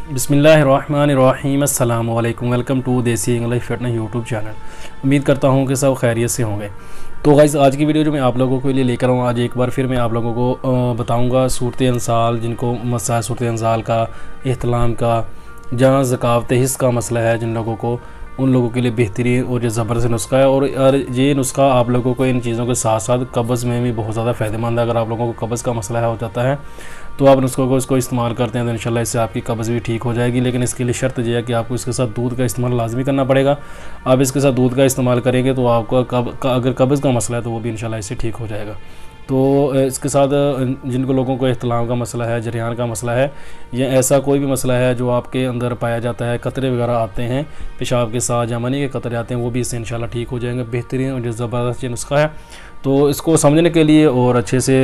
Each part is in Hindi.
बिस्मिल्लाहिर्रहमानिर्रहीम अस्सलाम वालेकुम। वेलकम टू देसी इंग्लिश फिटनेस यूट्यूब चैनल। उम्मीद करता हूँ कि सब खैरियत से होंगे। तो गाइस आज की वीडियो जो मैं आप लोगों के लिए लेकर आऊँ, आज एक बार फिर मैं आप लोगों को बताऊँगा सूरत इंसाल, जिनको मसला सूरत इंसाल का, एहतलाम का, जहाँ ज़कावत हिस्स का मसला है, जिन लोगों को, उन लोगों के लिए बेहतरीन और जो ज़बरदस्त नुस्खा है। और ये नुस्खा आप लोगों को इन चीज़ों के साथ साथ कब्ज़ में भी बहुत ज़्यादा फ़ायदेमंद है। अगर आप लोगों को कब्ज़ का मसला है हो जाता है तो आप नुस्खों को इसको इस्तेमाल करते हैं तो इंशाल्लाह इससे आपकी कब्ज़ भी ठीक हो जाएगी। लेकिन इसके लिए शर्त यह है कि आपको इसके साथ दूध का इस्तेमाल लाजमी करना पड़ेगा। आप इसके साथ दूध का इस्तेमाल करेंगे तो आपका अगर कब्ज़ का मसला है तो वो भी इंशाल्लाह इससे ठीक हो जाएगा। तो इसके साथ जिनको लोगों को एहतलाम का मसला है, जरियान का मसला है, या ऐसा कोई भी मसला है जो आपके अंदर पाया जाता है, कतरे वगैरह आते हैं पेशाब के साथ या मनी के कतरे आते हैं, वो भी इससे इंशाल्लाह ठीक हो जाएंगे। बेहतरीन और ज़बरदस्त ये नुस्खा है। तो इसको समझने के लिए और अच्छे से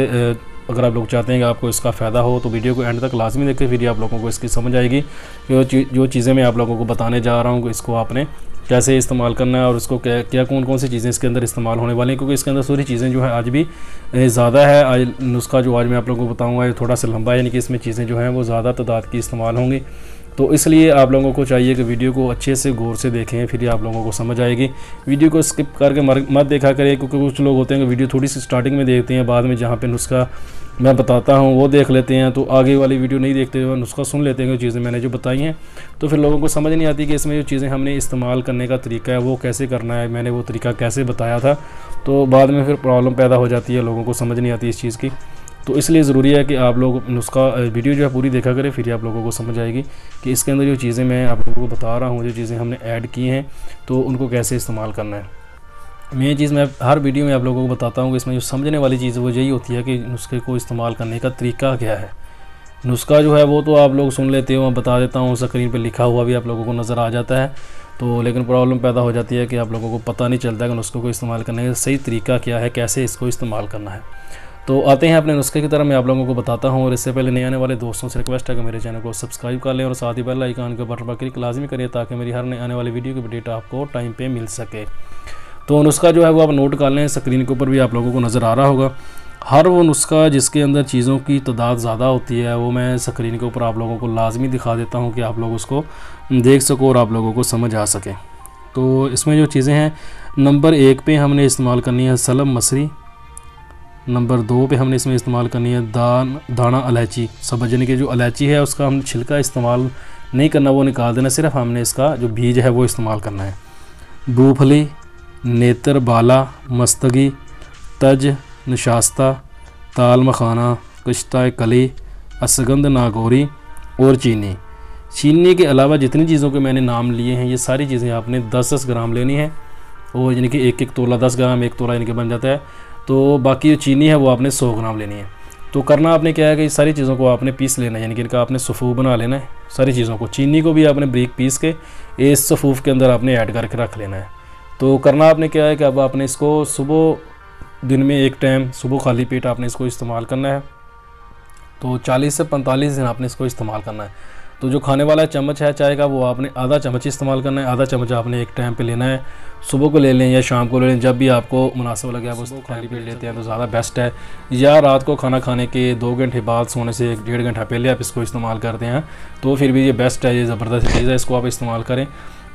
अगर आप लोग चाहते हैं कि आपको इसका फ़ायदा हो तो वीडियो को एंड तक लाजमी देखें, फिर आप लोगों को इसकी समझ आएगी। जो चीज़ें मैं आप लोगों को बताने जा रहा हूँ इसको आपने कैसे इस्तेमाल करना है और उसको क्या कौन कौन सी चीज़ें इसके अंदर इस्तेमाल होने वाली हैं, क्योंकि इसके अंदर सारी चीज़ें जो है आज भी ज़्यादा है। आज नुस्खा जो आज मैं आप लोगों को बताऊंगा ये थोड़ा सा लंबा है, यानी कि इसमें चीज़ें जो हैं वो ज़्यादा तादाद की इस्तेमाल होंगी। तो इसलिए आप लोगों को चाहिए कि वीडियो को अच्छे से गौर से देखें, फिर आप लोगों को समझ आएगी। वीडियो को स्किप करके मत देखा करें, क्योंकि कुछ लोग होते हैं कि वीडियो थोड़ी सी स्टार्टिंग में देखते हैं, बाद में जहाँ पे नुस्खा मैं बताता हूँ वो देख लेते हैं, तो आगे वाली वीडियो नहीं देखते हुए नुस्खा सुन लेते हैं, चीज़ें मैंने जो बताई हैं, तो फिर लोगों को समझ नहीं आती कि इसमें जो चीज़ें हमने इस्तेमाल करने का तरीका है वो कैसे करना है, मैंने वो तरीका कैसे बताया था। तो बाद में फिर प्रॉब्लम पैदा हो जाती है, लोगों को समझ नहीं आती इस चीज़ की। तो इसलिए ज़रूरी है कि आप लोग नुस्खा वीडियो जो है पूरी देखा करें, फिर आप लोगों को समझ आएगी कि इसके अंदर जो चीज़ें मैं आप लोगों को बता रहा हूँ, जो चीज़ें हमने ऐड की हैं, तो उनको कैसे इस्तेमाल करना है। मेन चीज़ मैं हर वीडियो में आप लोगों को बताता हूँ कि इसमें जो समझने वाली चीज़ वो यही होती है कि नुस्खे को इस्तेमाल करने का तरीका क्या है। नुस्खा जो है वो तो आप लोग सुन लेते हो, मैं बता देता हूँ, स्क्रीन पे लिखा हुआ भी आप लोगों को नज़र आ जाता है। तो लेकिन प्रॉब्लम पैदा हो जाती है कि आप लोगों को पता नहीं चलता कि नुस्खे को इस्तेमाल करने का सही तरीका क्या है, कैसे इसको इस्तेमाल करना है। तो आते हैं अपने नुस्खे की तरफ, मैं आप लोगों को बताता हूँ। और इससे पहले नए आने वाले दोस्तों से रिक्वेस्ट है कि मेरे चैनल को सब्सक्राइब कर लें और साथ ही बेल आइकन के बटन पर क्लिक लाजमी करें ताकि मेरी हर नए आने वाली वीडियो की अपडेट आपको टाइम पे मिल सके। तो नुस्खा जो है वो आप नोट कर लें, स्क्रीन के ऊपर भी आप लोगों को नज़र आ रहा होगा। हर वो नुस्खा जिसके अंदर चीज़ों की तादाद ज़्यादा होती है वो मैं स्क्रीन के ऊपर आप लोगों को लाजमी दिखा देता हूँ कि आप लोग उसको देख सको और आप लोगों को समझ आ सके। तो इसमें जो चीज़ें हैं, नंबर 1 पे हमने इस्तेमाल करनी है सलम मसरी, नंबर 2 पे हमने इसमें इस्तेमाल करनी है दाना इलायची सब्ज़, यानी कि जो इलायची है उसका हम छिलका इस्तेमाल नहीं करना, वो निकाल देना, सिर्फ हमने इसका जो बीज है वो इस्तेमाल करना है। बूफली, नेत्र बाला, मस्तगी, तज, नशास्ता, ताल मखाना, कश्ता कली, असगंध नागौरी और चीनी। चीनी के अलावा जितनी चीज़ों के मैंने नाम लिए हैं ये सारी चीज़ें आपने 10-10 ग्राम लेनी है, और यानी कि एक तोला 10 ग्राम, 1 तोला यानी कि बन जाता है। तो बाकी जो चीनी है वो आपने 100 ग्राम लेनी है। तो करना आपने क्या है कि सारी चीज़ों को आपने पीस लेना है, यानी कि इनका आपने सफ़ूफ बना लेना है सारी चीज़ों को। चीनी को भी आपने ब्रीक पीस के इस सफ़ूफ के अंदर आपने ऐड करके रख लेना है। तो करना आपने क्या है कि अब आपने इसको सुबह दिन में एक टाइम सुबह खाली पेट आपने इसको इस्तेमाल करना है। तो 40 से 45 दिन आपने इसको इस्तेमाल करना है। तो जो खाने वाला चम्मच है चाय का वो आपने आधा चम्मच इस्तेमाल करना है, आधा चम्मच आपने एक टाइम पे लेना है। सुबह को ले लें या शाम को ले लें, जब भी आपको मुनासिब लगे आप उसको खाली पेट लेते हैं तो ज़्यादा बेस्ट है। या रात को खाना खाने के 2 घंटे बाद सोने से 1-1.5 घंटा पहले आप इसको इस्तेमाल करते हैं तो फिर भी ये बेस्ट है, ये ज़बरदस्त चीज़ है, इसको आप इस्तेमाल करें।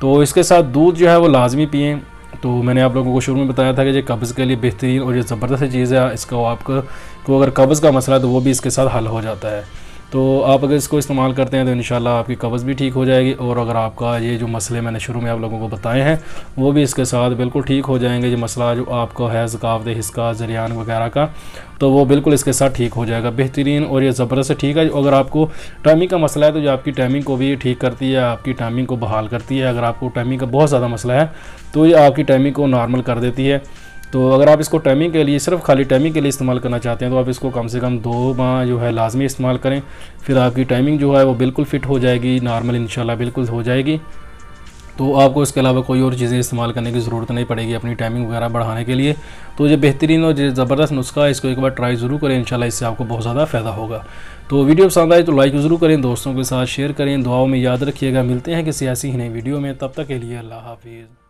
तो इसके साथ दूध जो है वो लाजमी पिएँ। तो मैंने आप लोगों को शुरू में बताया था कि ये कब्ज़ के लिए बेहतरीन और ये ज़बरदस्त चीज़ है। इसको आपको अगर कब्ज़ का मसला है तो वो भी इसके साथ हल हो जाता है। तो आप अगर इसको इस्तेमाल करते हैं तो इंशाल्लाह आपकी कब्ज़ भी ठीक हो जाएगी, और अगर आपका ये जो मसले मैंने शुरू में आप लोगों को बताए हैं वो भी इसके साथ बिल्कुल ठीक हो जाएंगे। जो मसला जो आपका है ज़कावत हिस्स का, जरियान वगैरह का, तो वो बिल्कुल इसके साथ ठीक हो जाएगा, बेहतरीन और ये ज़बरदस्त ठीक है। अगर आपको टाइमिंग का मसला है तो जो आपकी टाइमिंग को भी ठीक करती है, आपकी टाइमिंग को बहाल करती है। अगर आपको टाइमिंग का बहुत ज़्यादा मसला है तो ये आपकी टाइमिंग को नॉर्मल कर देती है। तो अगर आप इसको टाइमिंग के लिए, सिर्फ खाली टाइमिंग के लिए इस्तेमाल करना चाहते हैं तो आप इसको कम से कम 2 माह जो है लाजमी इस्तेमाल करें, फिर आपकी टाइमिंग जो है वो बिल्कुल फ़िट हो जाएगी, नॉर्मल इंशाल्लाह बिल्कुल हो जाएगी। तो आपको इसके अलावा कोई और चीज़ें इस्तेमाल करने की ज़रूरत नहीं पड़ेगी अपनी टाइमिंग वगैरह बढ़ाने के लिए। तो ये बेहतरीन और ज़बरदस्त नुस्खा है, इसको एक बार ट्राई ज़रूर करें, इंशाल्लाह इससे आपको बहुत ज़्यादा फ़ायदा होगा। तो वीडियो पसंद आए तो लाइक ज़रूर करें, दोस्तों के साथ शेयर करें, दुआओं में याद रखिएगा। मिलते हैं किसी ऐसी ही नई वीडियो में, तब तक के लिए अल्लाह हाफिज़।